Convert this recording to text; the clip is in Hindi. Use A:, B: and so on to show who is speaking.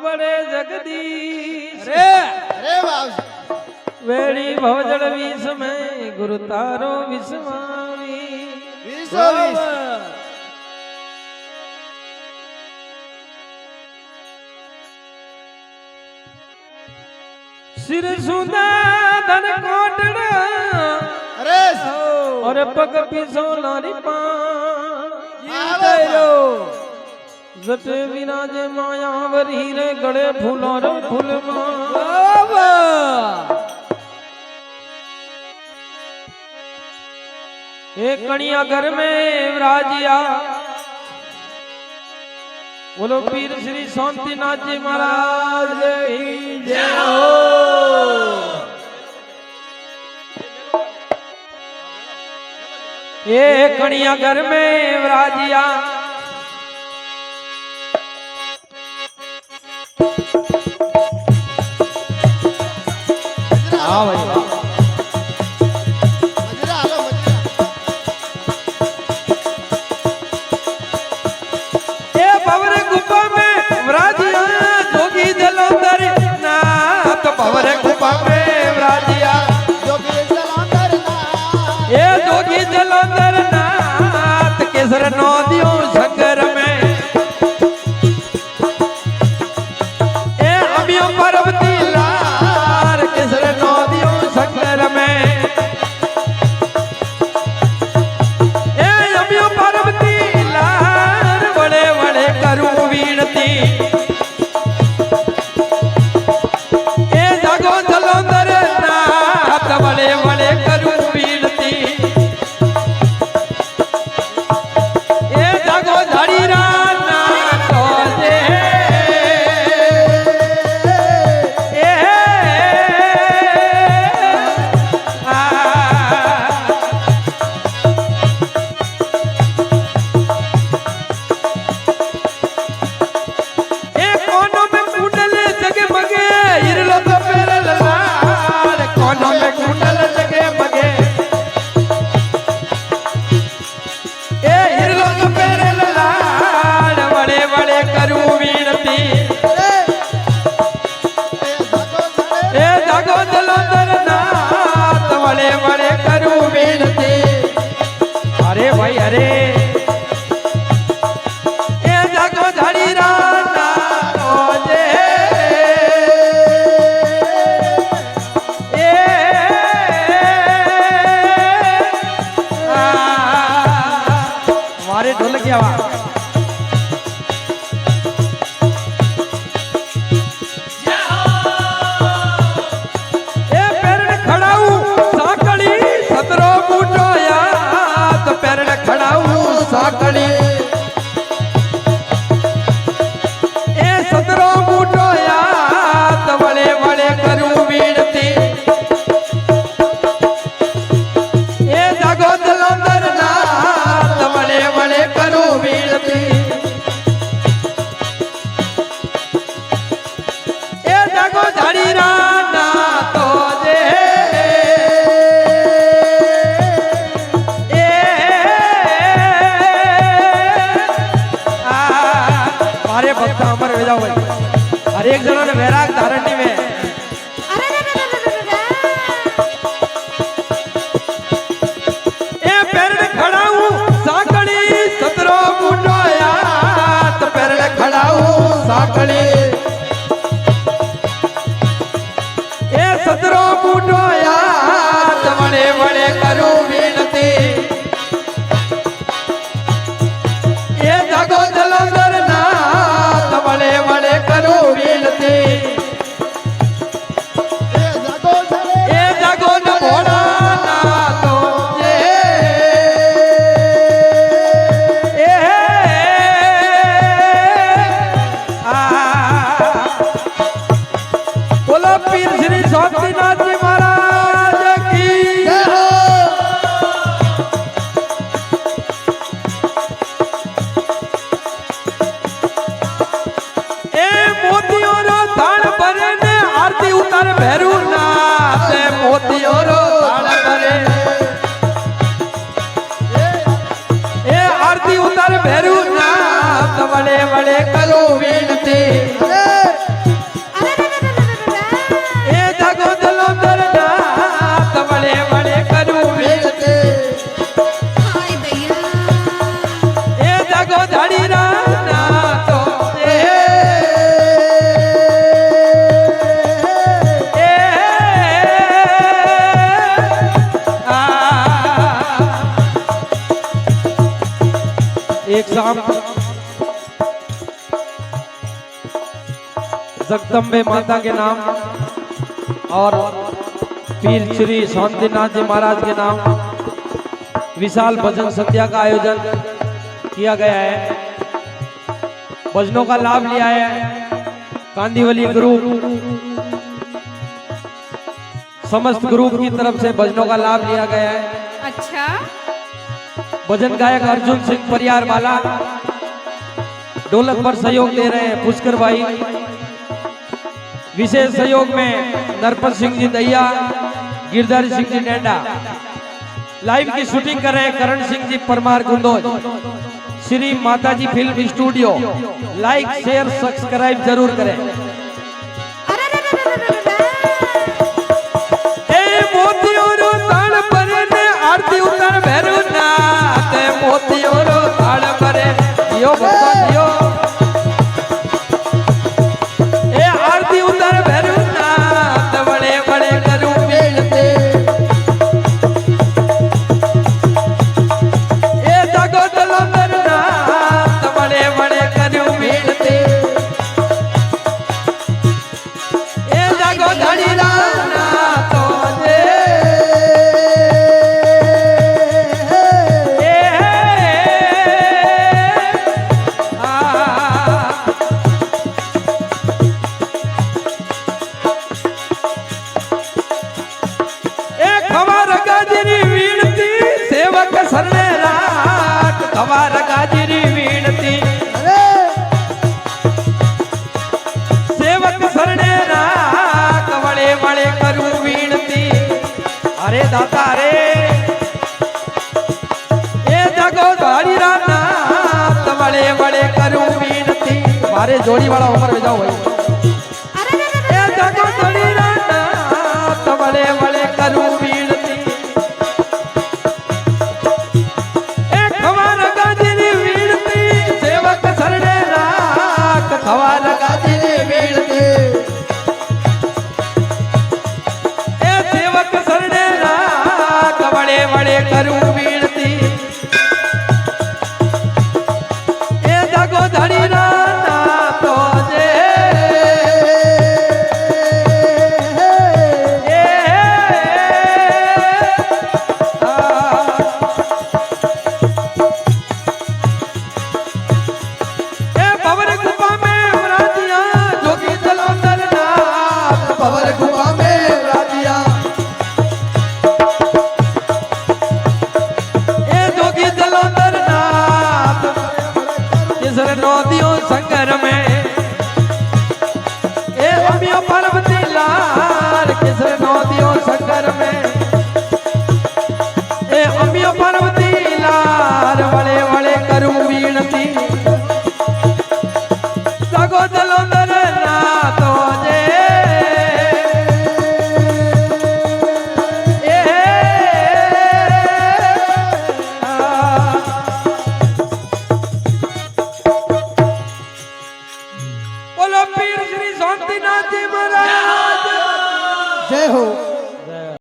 A: बड़े जगदीश
B: अरे वाह
A: वेड़ी भवजड़ विष में गुरु तारो विस्वामी
B: वीसो वीस
A: सिर सुंदा धन कोटड़ा
B: अरे
A: और पग पिसो लारी
B: आलो
A: जट विराजे मायावर हीरे गड़े फूलों रे फूल एक कणिया घर में विराजिया बोलो पीर श्री शांतिनाथ जी महाराज की जय हो। ये कणिया घर में विराजिया हाँ भाई
B: मजरा आलो मजरा
A: ये भवर गुफा में विराजिया जोगी जलंधर नाथ भवर गुफा में विराजिया
B: जोगी जलंधर ना
A: ये जोगी जलंधर नाथ केसर नदियों शंकर में ये अमियों पार्वती लार केसर नदियों शंकर में ये अमियों पार्वती लार बड़े बड़े करूं वीणती ये जागो जलंधर नाथ बड़े बड़े करूं वीणती ये जागो झाड़ी राना तो दे ये आ ए कोनों में कुंडल जगमगे हिरलो तो पेरल लाल कोनों में कुंडल जगमगे ए हिरलो तो पेरल लाल बड़े बड़े करूं वीणती ए जागो जलंधर नाथ बड़े बड़े करूं वीणती अरे भाई अरे ए जागो झाड़ी राना ओजे ए मारे ढोल की आवाज ए पैरन खड़ाऊ साकड़ी सतरो बूटो याद पैरन खड़ाऊ साकड़ी ए सतरो बूटो याद बड़े बड़े करूं वीणती ए जागो जलंधर नाथ बड़े बड़े करूं वीणती ए जागो झाड़ी राना तो दे ए आ मारे भक्त अमर हो जाओ भाई हर एक जनो ने वैराग धारण नहीं में ए पैरन खड़ाऊ साकड़ी सतरो बूटो याद पैरन खड़ाऊ साकड़ी ए सतरो बूटो याद बड़े बड़े करूं वीणती ए जागो जलंधर नाथ बड़े बड़े करूं वीणती ए जागो न भोला नाथ ए आ बोलो पीर श्री शांतिनाथ जी महाराज की
B: जय हो
A: ए मोतियों रो थान भरे ने आरती उतार भैरू नाथ मोतियों रो थान भरे ए आरती उतार भैरू नाथ बड़े बड़े करो वीणती जगो धाड़ी राना तो एक शाम जगदम्बे माता के नाम और पीर श्री शांतिनाथ जी महाराज के नाम विशाल भजन संध्या का आयोजन किया गया है। भजनों का लाभ लिया है कांदीवली ग्रुप, समस्त ग्रुप की तरफ से भजनों का लाभ लिया गया है।
C: अच्छा,
A: भजन गायक अर्जुन सिंह परियार वाला ढोलक पर सहयोग दे रहे हैं पुष्कर भाई। विशेष सहयोग में नरपत सिंह जी दैया, गिरधारी सिंह जी नेंडा। लाइव की शूटिंग कर रहे हैं करण सिंह जी परमार गुंदोज। श्री माताजी film studio. Like share subscribe जरूर करें। ए मोतियोरो ताल परे ने आरती उतर भैरू नाथ, मोतियोरो ताल परे जियो भक्ता जियो। ए आरती उतर भैरू नाथ, बड़े बड़े करूं मिलते। ए जागो चलो नाथ, बड़े बड़े करूं मिलते। ए जागो धड़ी राना तो जे। खबर गाजरी वीणती सेवक सरने राख, खबर गाजरी वीणती सेवक सरने राख, बड़े बड़े करूं वीणती। अरे दाता रे ए जगो धाड़ी राना, बड़े बड़े करूं वीणती। हमारे जोड़ी वाला उम्र में जाओ भाई। ए जगो धाड़ी राना, बड़े बड़े करूं वीणती। ए खबर गाजरी वीणती सेवक सरने राख, खबर गाजरी वीणती। ए सेवक सरने राख, बड़े बड़े करूं वीणती। ए जागो धड़ी राना तो जे। पवन गुफा में राजिया जोगी जलंधर नाथ, पवन गुफा में राजिया। ए जोगी जलंधर नाथ, किसर नदियों संगर में। ए अमिया पार्वती लाल, किसर नदियों संगर में। ए अमिया पार्वती लाल, बड़े बड़े करूं वीणती। जागो जलंधर नाथ जे। बोलो पीर श्री शांतिनाथ जी महाराज
B: जय हो।